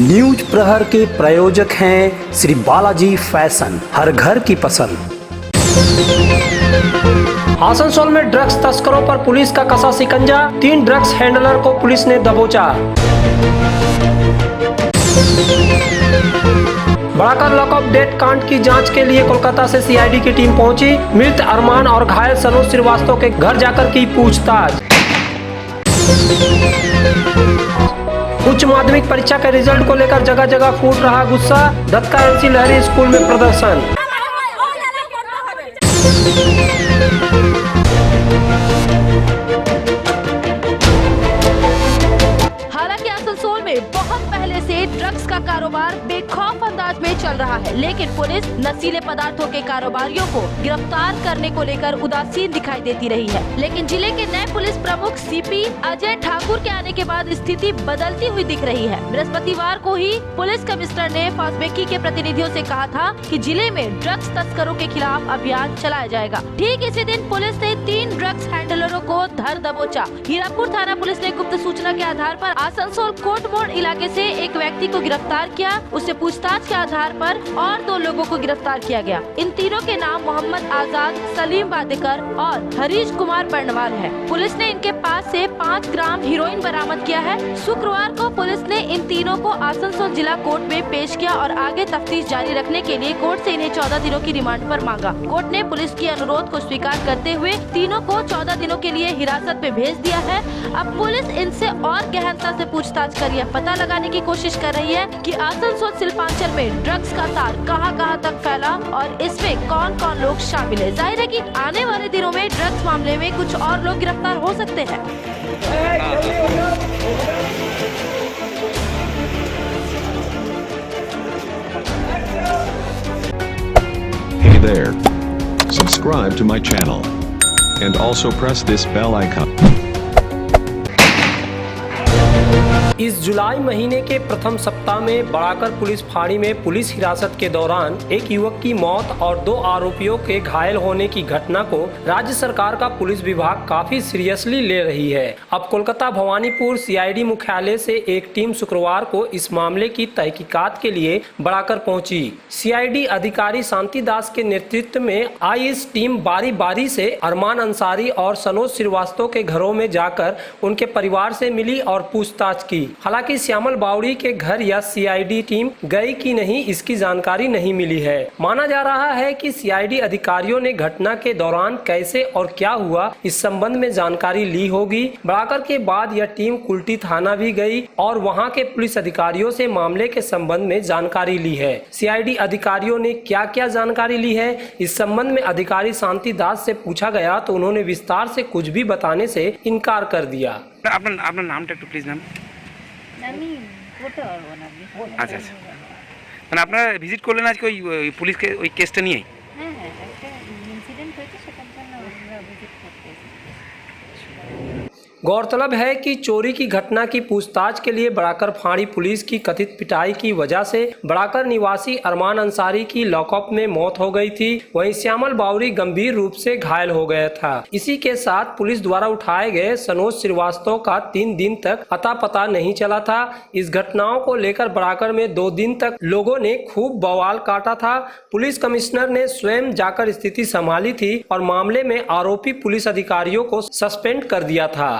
News प्रहर के प्रायोजक हैं श्री बालाजी फैशन, हर घर की पसंद। आसनसोल में ड्रग्स तस्करों पर पुलिस का कसा शिकंजा, 3 ड्रग्स हैंडलर को पुलिस ने दबोचा। बढ़ाकर लॉकअप डेथ कांड की जांच के लिए कोलकाता से सीआईडी की टीम पहुंची। मृत अरमान और घायल सनोज श्रीवास्तव के घर जाकर की पूछताछ। उच्च माध्यमिक परीक्षा के रिजल्ट को लेकर जगह जगह फूट रहा गुस्सा, दत्ता एनसी लहरी स्कूल में प्रदर्शन। हालांकि आसनसोल में बहुत पहले से ड्रग्स का कारोबार बेखौफ अंदाज में चल रहा है, लेकिन पुलिस नशीले पदार्थों के कारोबारियों को गिरफ्तार करने को लेकर उदासीन दिखाई देती रही है। लेकिन जिले के नए पुलिस प्रमुख सीपी अजय ठाकुर के आने के बाद स्थिति बदलती हुई दिख रही है। बृहस्पतिवार को ही पुलिस कमिश्नर ने फास्बेकी के प्रतिनिधियों से कहा था कि जिले में ड्रग्स तस्करों के खिलाफ अभियान चलाया जाएगा। ठीक इसी दिन पुलिस ने 3 ड्रग्स हैंडलरों को धर दबोचा। हीरापुर थाना पुलिस ने गुप्त सूचना के आधार पर आसनसोल कोट मोड़ इलाके से एक व्यक्ति को गिरफ्तार किया। उससे पूछताछ के आधार पर और 2 लोगों को गिरफ्तार किया गया। इन तीनों के नाम मोहम्मद आजाद, सलीम बादेकर और हरीश कुमार बर्णवाल है। पुलिस ने इनके पास से 5 ग्राम हीरोइन बरामद किया है। शुक्रवार को पुलिस ने इन तीनों को आसनसोल जिला कोर्ट में पेश किया और आगे तफ्तीश जारी रखने के लिए कोर्ट से इन्हें 14 दिनों की रिमांड पर मांगा। कोर्ट ने पुलिस की अनुरोध को स्वीकार करते हुए तीनों को 14 दिनों के लिए हिरासत में भेज दिया है। अब पुलिस इनसे और गहनता से पूछताछ कर यह पता लगाने की कोशिश कर रही है कि आसनसोल शिल्पांचल में ड्रग्स का तार कहां-कहां तक फैला और इसमें कौन-कौन लोग शामिल है। जाहिर है कि आने वाले दिनों में ड्रग्स मामले में कुछ और लोग गिरफ्तार हो सकते हैं। Hey there. Subscribe to my channel. And also press this bell icon. इस जुलाई महीने के प्रथम सप्ताह में बढ़ाकर पुलिस फाड़ी में पुलिस हिरासत के दौरान एक युवक की मौत और 2 आरोपियों के घायल होने की घटना को राज्य सरकार का पुलिस विभाग काफी सीरियसली ले रही है। अब कोलकाता भवानीपुर सीआईडी मुख्यालय से एक टीम शुक्रवार को इस मामले की तहकीकात के लिए बढ़ाकर पहुंची। सीआईडी अधिकारी शांति दास के नेतृत्व में आई इस टीम बारी बारी से अरमान अंसारी और सनोज श्रीवास्तव के घरों में जाकर उनके परिवार से मिली और पूछताछ की। हालांकि श्यामल बावड़ी के घर या सीआईडी टीम गई कि नहीं इसकी जानकारी नहीं मिली है। माना जा रहा है कि सीआईडी अधिकारियों ने घटना के दौरान कैसे और क्या हुआ इस संबंध में जानकारी ली होगी। बढ़ाकर के बाद यह टीम कुल्टी थाना भी गई और वहां के पुलिस अधिकारियों से मामले के संबंध में जानकारी ली है। सीआईडी अधिकारियों ने क्या क्या जानकारी ली है इस संबंध में अधिकारी शांति दास से पूछा गया तो उन्होंने विस्तार से कुछ भी बताने से इनकार कर दिया। আপনার নামটা একটু প্লিজ নাম। আমি ফটো পারবো না। আচ্ছা আচ্ছা, মানে আপনারা ভিজিট করলেন আজকে ওই পুলিশকে ওই কেসটা নিয়েই? হ্যাঁ হ্যাঁ, একটা ইনসিডেন্ট হয়েছে সেটার জন্য আমরা ভিজিট করতে এসেছি। गौरतलब है कि चोरी की घटना की पूछताछ के लिए बढ़ाकर फाड़ी पुलिस की कथित पिटाई की वजह से बढ़ाकर निवासी अरमान अंसारी की लॉकअप में मौत हो गई थी। वहीं श्यामल बावरी गंभीर रूप से घायल हो गया था। इसी के साथ पुलिस द्वारा उठाए गए सनोज श्रीवास्तव का 3 दिन तक अता पता नहीं चला था। इस घटनाओं को लेकर बढ़ाकर में 2 दिन तक लोगों ने खूब बवाल काटा था। पुलिस कमिश्नर ने स्वयं जाकर स्थिति संभाली थी और मामले में आरोपी पुलिस अधिकारियों को सस्पेंड कर दिया था।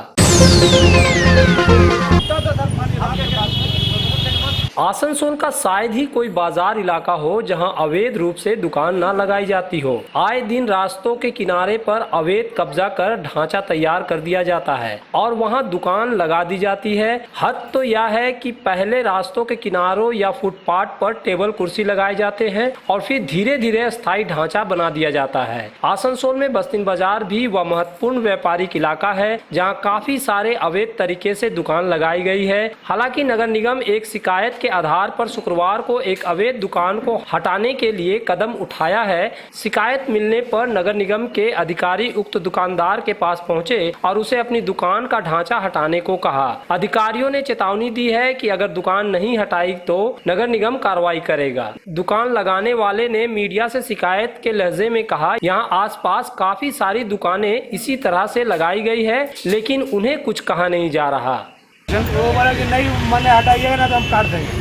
आसनसोल का शायद ही कोई बाजार इलाका हो जहां अवैध रूप से दुकान न लगाई जाती हो। आए दिन रास्तों के किनारे पर अवैध कब्जा कर ढांचा तैयार कर दिया जाता है और वहां दुकान लगा दी जाती है। हद तो यह है कि पहले रास्तों के किनारों या फुटपाथ पर टेबल कुर्सी लगाए जाते हैं और फिर धीरे धीरे अस्थायी ढांचा बना दिया जाता है। आसनसोल में बस्तिन बाजार भी वह महत्वपूर्ण व्यापारिक इलाका है जहाँ काफी सारे अवैध तरीके से दुकान लगाई गई है। हालांकि नगर निगम एक शिकायत के के आधार पर शुक्रवार को एक अवैध दुकान को हटाने के लिए कदम उठाया है। शिकायत मिलने पर नगर निगम के अधिकारी उक्त दुकानदार के पास पहुंचे और उसे अपनी दुकान का ढांचा हटाने को कहा। अधिकारियों ने चेतावनी दी है कि अगर दुकान नहीं हटाई तो नगर निगम कार्रवाई करेगा। दुकान लगाने वाले ने मीडिया से शिकायत के लहजे में कहा, यहाँ आसपास काफी सारी दुकानें इसी तरह से लगाई गई है, लेकिन उन्हें कुछ कहा नहीं जा रहा। वो बोला कि नहीं मैंने हटाइएगा ना तो हम काट देंगे,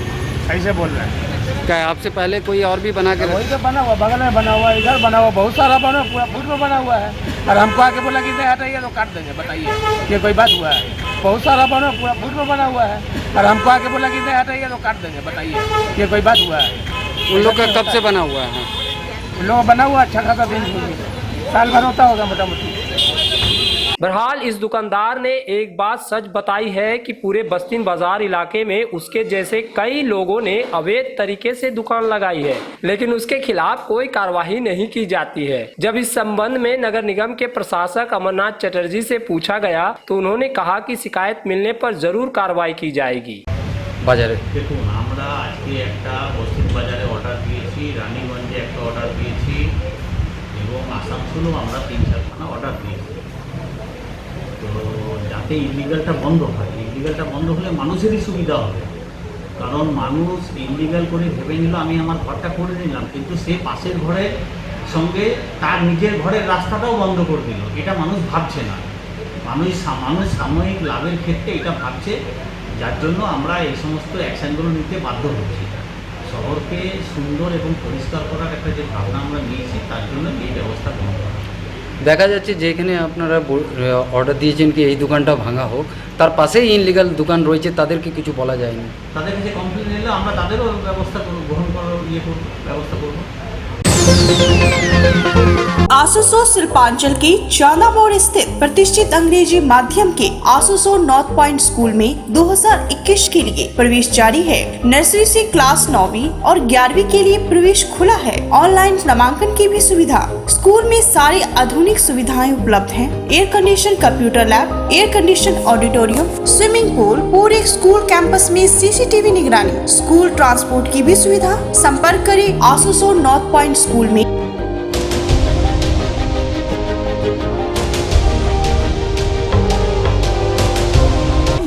ऐसे बोल रहे हैं। क्या आपसे पहले कोई और भी बना के? वही तो बना हुआ, बगल में बना हुआ, इधर बना हुआ, बहुत सारा बना, पूरा फुट में बना हुआ है। और हमको आके बोला कि नहीं हटाइए तो काट देंगे। बताइए ये कोई बात हुआ है? बहुत सारा बना, पूरा फुट में बना हुआ है। और हमको आके बोला कि नहीं हटाइए तो काट देंगे। बताइए ये कोई बात हुआ है? उन लोग का कब से बना हुआ है? उन लोग बना हुआ अच्छा खासा दिन, साल भर होता होगा मोटा मोटी। बहरहाल इस दुकानदार ने एक बात सच बताई है कि पूरे बस्तीन बाजार इलाके में उसके जैसे कई लोगों ने अवैध तरीके से दुकान लगाई है, लेकिन उसके खिलाफ कोई कार्रवाई नहीं की जाती है। जब इस संबंध में नगर निगम के प्रशासक अमरनाथ चटर्जी से पूछा गया तो उन्होंने कहा कि शिकायत मिलने पर जरूर कार्रवाई की जाएगी। বাজারে দেখুন আমরা আজকে একটা বস্তিন বাজারে অর্ডার দিয়েছি, রানীগঞ্জে একটা অর্ডার দিয়েছি এবং আসানসোলেও আমরা 3-4খানা অর্ডার দিয়েছি। তো যাতে ইলিগালটা বন্ধ হয়, ইলিগালটা বন্ধ হলে মানুষেরই সুবিধা হবে। কারণ মানুষ ইলিগাল করে ভেবে নিল আমি আমার ঘরটা করে নিলাম, কিন্তু সে পাশের ঘরের সঙ্গে তার নিজের ঘরের রাস্তাটাও বন্ধ করে দিল। এটা মানুষ ভাবছে না, মানুষ সাময়িক লাভের ক্ষেত্রে এটা ভাবছে, যার জন্য আমরা এই সমস্ত অ্যাকশানগুলো নিতে বাধ্য হচ্ছি। শহরকে সুন্দর এবং পরিষ্কার করার একটা যে ভাবনা আমরা নিয়েছি, তার জন্য এই ব্যবস্থা গ্রহণ করা। দেখা যাচ্ছে যেখানে আপনারা অর্ডার দিয়েছেন কি এই দোকানটা ভাঙা হোক, তার পাশেই ইনলিগাল দোকান রয়েছে, তাদেরকে কিছু বলা যায়নি? তাদের কাছে কমপ্লেন এলে আমরা তাদেরও ব্যবস্থা করব, গ্রহণ করার ব্যবস্থা করব। आसुसो शिल्पांचल के चांदा मोड़ स्थित प्रतिष्ठित अंग्रेजी माध्यम के आसुसो नॉर्थ पॉइंट स्कूल में 2021 के लिए प्रवेश जारी है। नर्सरी से क्लास 9वीं और 11वीं के लिए प्रवेश खुला है। ऑनलाइन नामांकन की भी सुविधा। स्कूल में सारी आधुनिक सुविधाएं उपलब्ध हैं। Air condition computer lab, air condition auditorium, swimming pool, पूरे स्कूल कैंपस में सीसीटीवी निगरानी, स्कूल ट्रांसपोर्ट की भी सुविधा। संपर्क करें आसुसो नॉर्थ पॉइंट स्कूल में।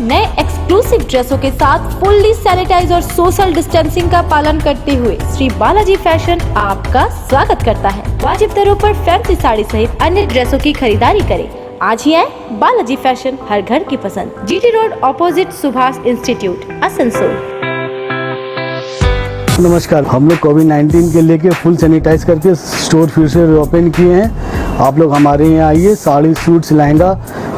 नए एक्सक्लूसिव ड्रेसों के साथ फुल्ली सैनिटाइज और सोशल डिस्टेंसिंग का पालन करते हुए श्री बालाजी फैशन आपका स्वागत करता है। वाजिब दरों पर फैंसी साड़ी सहित अन्य ड्रेसों की खरीदारी करें। आज ही आए बालाजी फैशन, हर घर की पसंद। GT road opposite Subhash institute, Asansol. नमस्कार, हम लोग कोविड-19 के लेके फुल सैनिटाइज करके स्टोर फिर से ओपन किए हैं। आप लोग हमारे यहाँ आइए, साड़ी, सूट्स, लहंगा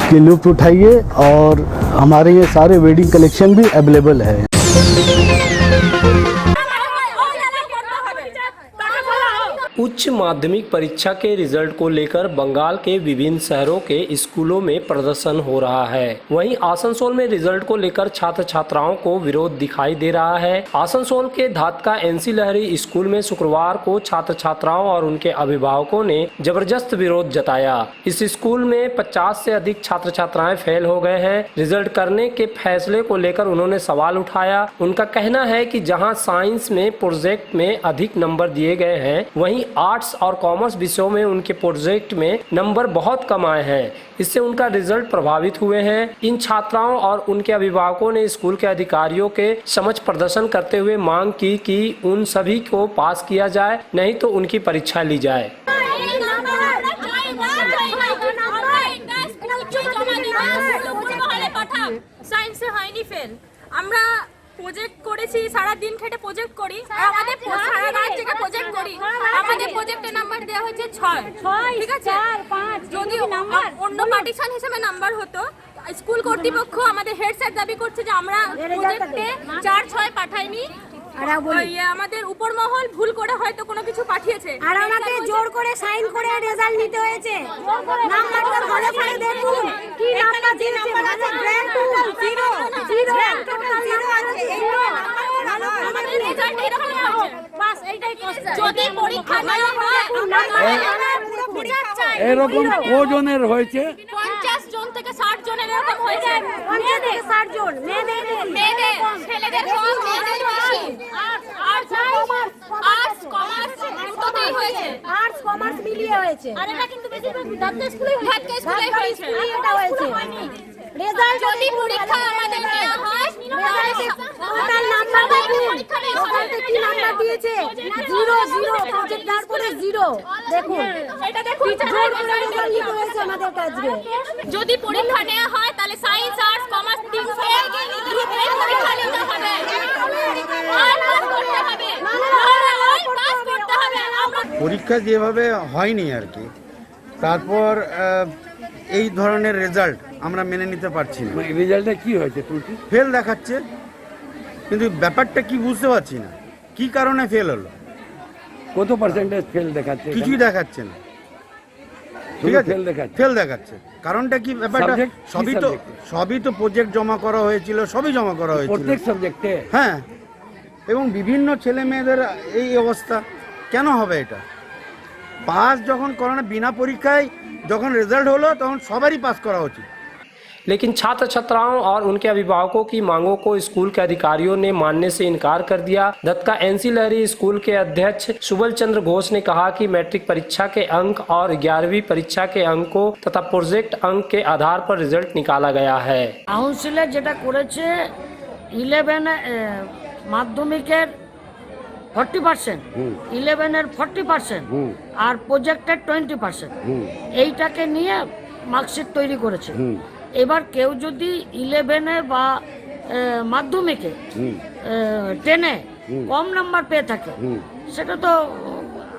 के लुत्फ उठाइए और हमारे यहाँ सारे वेडिंग कलेक्शन भी अवेलेबल है। उच्च माध्यमिक परीक्षा के रिजल्ट को लेकर बंगाल के विभिन्न शहरों के स्कूलों में प्रदर्शन हो रहा है। वहीं आसनसोल में रिजल्ट को लेकर छात्र छात्राओं को विरोध दिखाई दे रहा है। आसनसोल के धातका एनसी लहरी स्कूल में शुक्रवार को छात्र छात्राओं और उनके अभिभावकों ने जबरदस्त विरोध जताया। इस स्कूल में 50 से अधिक छात्र छात्राएं फेल हो गए हैं। रिजल्ट करने के फैसले को लेकर उन्होंने सवाल उठाया। उनका कहना है कि जहाँ साइंस में प्रोजेक्ट में अधिक नंबर दिए गए हैं, वहीं आर्ट्स और कॉमर्स विषयों में उनके प्रोजेक्ट में नंबर बहुत कम आए हैं। इससे उनका रिजल्ट प्रभावित हुए हैं। इन छात्राओं और उनके अभिभावकों ने स्कूल के अधिकारियों के समक्ष प्रदर्शन करते हुए मांग की कि उन सभी को पास किया जाए, नहीं तो उनकी परीक्षा ली जाए। সায়েন্সে হয়নি ফেল, আমরা প্রজেক্ট করেছি, সারা দিন খেটে প্রজেক্ট করি, আমাদের সারা রাত জেগে প্রজেক্ট করি, আমাদের প্রজেক্টের নাম্বার দেওয়া হয়েছে 6, ঠিক আছে? যদি অন্য পার্টিশন হিসেবে নাম্বার হতো, স্কুল কর্তৃপক্ষ আমাদের হেড স্যার দাবি করছে যে আমরা প্রজেক্টে 4-6 পাঠাইনি, আমাদের উপর মহল ভুল করে হয়তো কোনো কিছু পাঠিয়েছে আর আমাদের জোর করে সাইন করে রেজাল্ট নিতে হয়েছে। নাম্বারটা ভালো করে দেখুন কি নাম্বার দিয়েছে, মানে গ্র্যান্ড টোটাল 0 গ্র্যান্ড টোটাল 0 আছে। এই ভালো আমাদের রেজাল্ট এরকম হয়েছে, বাস এইটাই কষ্ট। যদি পরীক্ষা না হয় এরকম ওজনের হয়েছে 50 জন থেকে 60 জনের এরকম হয়েছে মেয়েদের 60 জন মেয়েদের ছেলেদের কম মেয়েদের বেশি আর্টস কমার্স দুটোতেই হয়েছে আর্টস কমার্স মিলিয়ে হয়েছে আর এটা কিন্তু বেশিরভাগ ঢাকা স্কুলেই হয়েছে এটা হয়েছে রেজাল্ট যদি পরীক্ষা আমাদের নেওয়া হয় টোটাল নাম্বার রেজাল্টে কি নাম্বার দিয়েছে 0 প্রজেক্ট তারপরে 0 দেখুন এটা দেখুন জোর করে রেজাল্ট নিতে হয়েছে আমাদের কাছে যদি পরীক্ষা নেওয়া হয় তাহলে সায়েন্স আর্টস কমার্স তিন গ্রুপে পরীক্ষা নিতে হবে আর পাস করতে হবে পাস করতে হবে পরীক্ষা যেভাবে হয়নি আর কি, তারপর এই ধরনের রেজাল্ট আমরা মেনে নিতে পারছি না। রেজাল্টে কি হয়েছে ত্রুটি? ফেল দেখাচ্ছে, কিন্তু ব্যাপারটা কি বুঝতে পারছি না, কি কারণে ফেল হলো। কত পার্সেন্টেজ ফেল দেখাচ্ছে? কিছুই দেখাচ্ছে না। ঠিক আছে, ফেল দেখাচ্ছে, কারণটা কি? ব্যাপারটা সবই তো প্রজেক্ট জমা করা হয়েছিল, সবই জমা করা হয়েছিল প্রত্যেক সাবজেক্টে। হ্যাঁ, এবং বিভিন্ন ছেলে মেয়েদের এই অবস্থা কেন হবে? এটা পাস যখন করোনা বিনা परीक्षाয় যখন রেজাল্ট হলো তখন সবারই পাস করা উচিত। लेकिन छात्र छात्राओं और उनके अभिभावकों की मांगों को स्कूल के अधिकारियों ने मानने से इनकार कर दिया। दत्का एनसी लहरी स्कूल के अध्यक्ष सुबल चंद्र घोष ने कहा कि मैट्रिक परीक्षा के अंक और 11वीं परीक्षा के अंकों तथा प्रोजेक्ट अंक के आधार पर रिजल्ट निकाला गया है। काउंसिलर যেটা করেছে 11 মাধ্যমিকের 40%, 11 40% আর প্রজেক্টের 20%, এইটাকে নিয়ে মার্কশিট তৈরি করেছে। এবার কেউ যদি 11 বা মাধ্যমিকে 10 কম নাম্বার পেয়ে থাকে, সেটা তো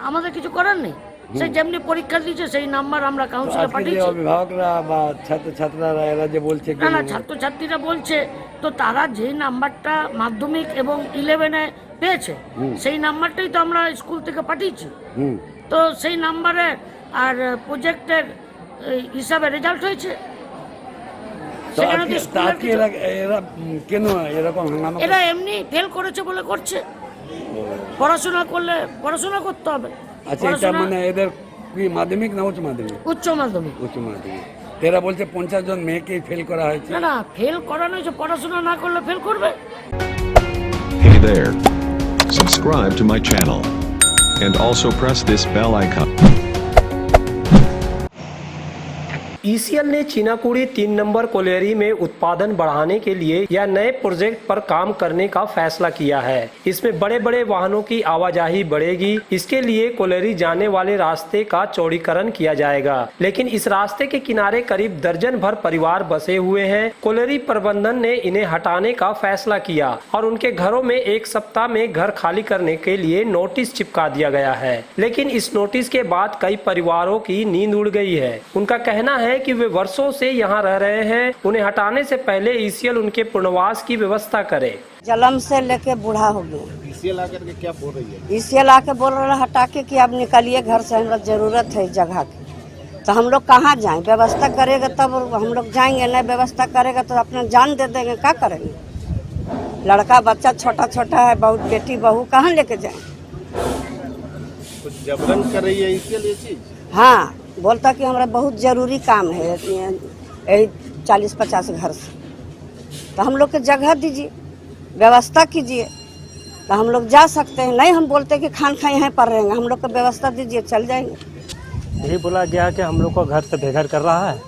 আমাদের কিছু করার নেই। সে যেমনি পরীক্ষা দিয়েছে সেই নাম্বার আমরা কাউন্সিলে পাঠিয়েছি। অভিভাবকরা বা ছাত্রছাত্রীরা এরা যে বলছে, না ছাত্রছাত্রীরা বলছে তো তারা যে নাম্বারটা মাধ্যমিক এবং 11-এ পেয়েছে সেই নাম্বারটাই তো আমরা স্কুল থেকে পাঠিয়েছি। তো সেই নাম্বারে আর প্রজেক্টের হিসাবে রেজাল্ট হয়েছে। এরা এমনি ফেল করেছে বলে করছে, পড়াশোনা করলে পড়াশোনা করতে হবে। আচ্ছা, এটা মানে এদের কি মাধ্যমিক না উচ্চ মাধ্যমিক? উচ্চ মাধ্যমিক। উচ্চ মাধ্যমিক। এরা বলছে 50 জন মেয়েকে ফেল করা হয়েছে। না ফেল করানো হয়েছে, পড়াশোনা না করলে ফেল করবে। Hey there. Subscribe to my channel. And also press this bell icon. ECL ने चीनाकुड़ी 3 नंबर कोलेरी में उत्पादन बढ़ाने के लिए यह नए प्रोजेक्ट पर काम करने का फैसला किया है। इसमें बड़े बड़े वाहनों की आवाजाही बढ़ेगी। इसके लिए कोलेरी जाने वाले रास्ते का चौड़ीकरण किया जाएगा, लेकिन इस रास्ते के किनारे करीब दर्जन भर परिवार बसे हुए हैं। कोलेरी प्रबंधन ने इन्हें हटाने का फैसला किया और उनके घरों में 1 सप्ताह में घर खाली करने के लिए नोटिस चिपका दिया गया है। लेकिन इस नोटिस के बाद कई परिवारों की नींद उड़ गई है। उनका कहना है कि वे वर्षों से यहाँ रह रहे हैं, उन्हें हटाने से पहले ईसीएल उनके पुनर्वास की व्यवस्था करे। जलम से लेके बूढ़ा हो गए। ईसीएल आकर के क्या बोल रही है? ईसीएल आके बोल रहा हटा के कि अब निकलिए घर से, हम लोग जरूरत है जगह की। तो हम लोग कहाँ जाएं? व्यवस्था करेगा तब हम लोग जाएंगे, नहीं व्यवस्था करेगा तो अपना जान दे देंगे। क्या करेंगे? लड़का बच्चा छोटा छोटा है, बहुत बेटी बहू कहाँ लेके जाए? कुछ जबरन कर रही है ईसीएल ये चीज? हाँ, बोलता कि हमारा बहुत ज़रूरी काम है यही 40-50 घर से, तो हम लोग को जगह दीजिए, व्यवस्था कीजिए, तो हम लोग जा सकते हैं। नहीं हम बोलते कि खान खा यहाँ पर रहेंगे, हम लोग को व्यवस्था दीजिए, चल जाएंगे। यही बोला गया कि हम लोग को घर से बेघर कर रहा है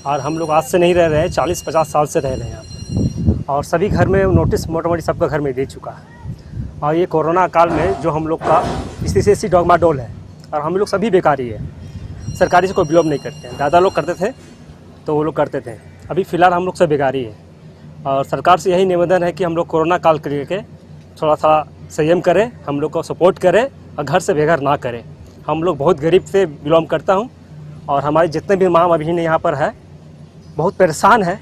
और हम लोग आज से नहीं रह रहे हैं, 40-50 साल से रह रहे हैं यहाँ पर, और सभी घर में नोटिस मोटा मोटी सबका घर में दे चुका है। और ये कोरोना काल में जो हम लोग का स्थिति डॉगमाडोल है और हम लोग सभी बेकारी है, सरकारी से कोई बिलोंग नहीं करते हैं। दादा लोग करते थे तो वो लोग करते थे, अभी फ़िलहाल हम लोग से बेकारी है। और सरकार से यही निवेदन है कि हम लोग कोरोना काल करके थोड़ा सा संयम करें, हम लोग को सपोर्ट करें और घर से बेघर ना करें। हम लोग बहुत गरीब से बिलोंग करता हूँ और हमारे जितने भी माम अभी यहाँ पर है बहुत परेशान है।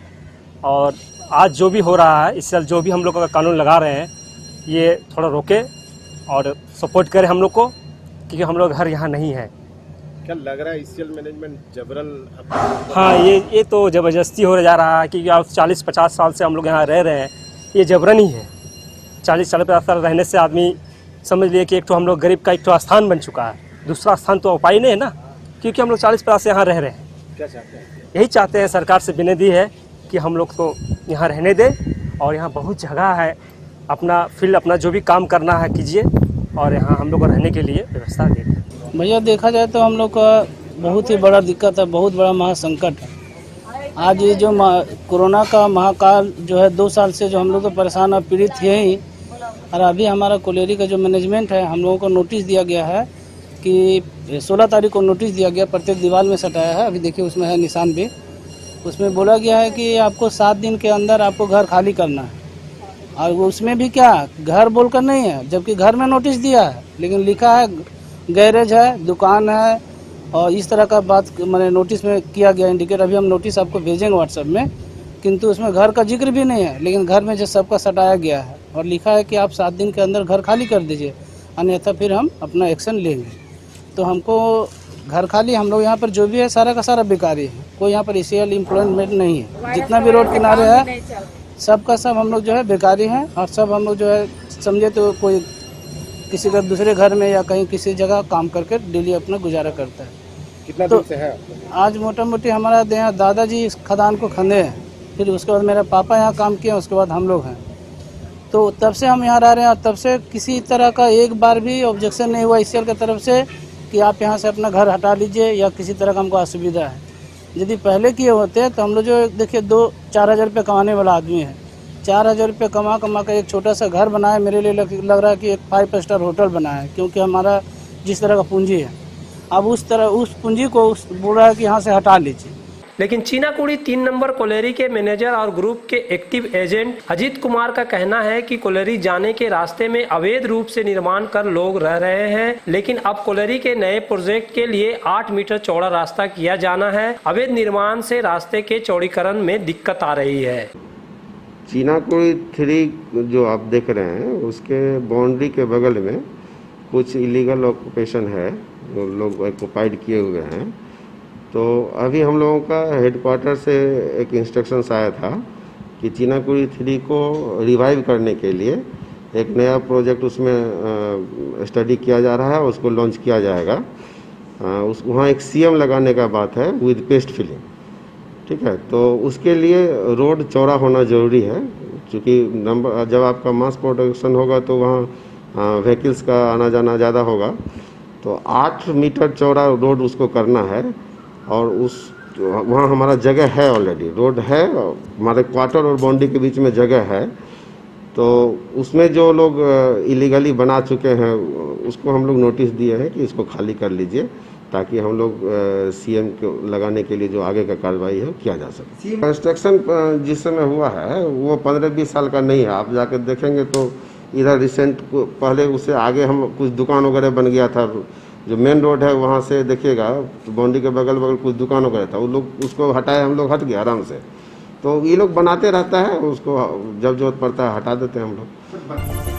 और आज जो भी हो रहा है, इससे जो भी हम लोग का कानून लगा रहे हैं, ये थोड़ा रोके और सपोर्ट करें हम लोग को, क्योंकि हम लोग घर यहाँ नहीं है। क्या लग रहा है ईसीएल मैनेजमेंट जबरन? हाँ, ये तो ज़बरदस्ती हो जा रहा है, क्योंकि आप 40-50 साल से हम लोग यहाँ रह रहे हैं, ये जबरन ही है। 40-50 साल रहने से आदमी समझ लिए कि एक तो हम लोग गरीब का एक तो स्थान बन चुका है, दूसरा स्थान तो उपाय नहीं है ना, क्योंकि हम लोग 40-50 से यहाँ रह रहे हैं। क्या चाहते हैं? यही चाहते हैं, सरकार से विनती है कि हम लोग को यहाँ रहने दें और यहाँ बहुत जगह है, अपना फील्ड अपना जो भी काम करना है कीजिए और यहाँ हम लोग को रहने के लिए व्यवस्था दे दें। भैया देखा जाए तो हम लोग का बहुत ही बड़ा दिक्कत है, बहुत बड़ा महासंकट है। आज ये जो कोरोना का महाकाल जो है 2 साल से जो हम लोग तो परेशान और पीड़ित थे ही, और अभी हमारा कोलेरी का जो मैनेजमेंट है हम लोगों को नोटिस दिया गया है कि 16 तारीख को नोटिस दिया गया, प्रत्येक दीवार में सटाया है, अभी देखिए उसमें है निशान भी। उसमें बोला गया है कि आपको 7 दिन के अंदर आपको घर खाली करना है, और उसमें भी क्या घर बोलकर नहीं है, जबकि घर में नोटिस दिया है लेकिन लिखा है गैरेज है, दुकान है, और इस तरह का बात मैंने नोटिस में किया गया इंडिकेट। अभी हम नोटिस आपको भेजेंगे व्हाट्सएप में, किंतु उसमें घर का जिक्र भी नहीं है, लेकिन घर में जो सबका सटाया गया है और लिखा है कि आप 7 दिन के अंदर घर खाली कर दीजिए, अन्यथा फिर हम अपना एक्शन लेंगे। तो हमको घर खाली, हम लोग यहाँ पर जो भी है सारा का सारा बेकारी है, कोई यहाँ पर इसीलिए एम्प्लॉयमेंट नहीं है, जितना भी रोड किनारे है सबका सब हम लोग जो है बेकारी हैं, और सब हम लोग जो है समझे तो कोई किसी का दूसरे घर में या कहीं किसी जगह काम करके डेली अपना गुजारा करता है। कितना तो दूर से है? आज मोटा मोटी हमारा यहाँ दादाजी इस खदान को खंदे हैं, फिर उसके बाद मेरा पापा यहाँ काम किए, उसके बाद हम लोग हैं। तो तब से हम यहाँ रह रहे हैं, और तब से किसी तरह का एक बार भी ऑब्जेक्शन नहीं हुआ ICL की तरफ से कि आप यहाँ से अपना घर हटा लीजिए या किसी तरह का हमको असुविधा है। यदि पहले किए होते तो हम लोग जो देखिए 2-4 हज़ार रुपये कमाने वाला आदमी है, 4 हज़ार रुपये कमा कर एक छोटा सा घर बनाया, मेरे लिए लग रहा है कि एक 5 स्टार होटल बनाया है, क्योंकि हमारा जिस तरह का पूंजी है, अब उस पूंजी को बोल रहा है कि यहाँ से हटा लीजिए। लेकिन चीनाकुड़ी 3 नंबर कोलेरी के मैनेजर और ग्रुप के एक्टिव एजेंट अजीत कुमार का कहना है कि कोलेरी जाने के रास्ते में अवैध रूप से निर्माण कर लोग रह रहे हैं, लेकिन अब कोलेरी के नए प्रोजेक्ट के लिए 8 मीटर चौड़ा रास्ता किया जाना है। अवैध निर्माण से रास्ते के चौड़ीकरण में दिक्कत आ रही है। चीनाकुड़ी 3 जो आप देख रहे हैं उसके बाउंड्री के बगल में कुछ इलीगल ऑक्यूपेशन है, लोग ऑक्यूपाइड किए हुए हैं। तो अभी हम लोगों का हेडक्वार्टर से एक इंस्ट्रक्शंस आया था कि चीनाकुड़ी 3 को रिवाइव करने के लिए एक नया प्रोजेक्ट उसमें स्टडी किया जा रहा है, उसको लॉन्च किया जाएगा। वहाँ एक CM लगाने का बात है विद पेस्ट फिलिंग, ठीक है। तो उसके लिए रोड चौड़ा होना ज़रूरी है, क्योंकि जब आपका मास प्रोडक्शन होगा तो वहाँ व्हीकल्स का आना जाना ज़्यादा होगा। तो 8 मीटर चौड़ा रोड उसको करना है, और वहाँ हमारा जगह है, ऑलरेडी रोड है, हमारे क्वार्टर और बाउंड्री के बीच में जगह है। तो उसमें जो लोग इलीगली बना चुके हैं उसको हम लोग नोटिस दिए हैं कि इसको खाली कर लीजिए, ताकि हम लोग CM को लगाने के लिए जो आगे का कार्रवाई है किया जा सके। कंस्ट्रक्शन जिस समय हुआ है वो 15-20 साल का नहीं है। आप जाकर देखेंगे तो इधर रिसेंट पहले उससे आगे हम कुछ दुकान वगैरह बन गया था, जो मेन रोड है वहाँ से देखिएगा तो बाउंड्री के बगल बगल कुछ दुकान वगैरह था, वो लोग उसको हटाए, हम लोग हट गए आराम से। तो ये लोग बनाते रहता है, उसको जब जरूरत पड़ता है हटा देते हैं हम लोग।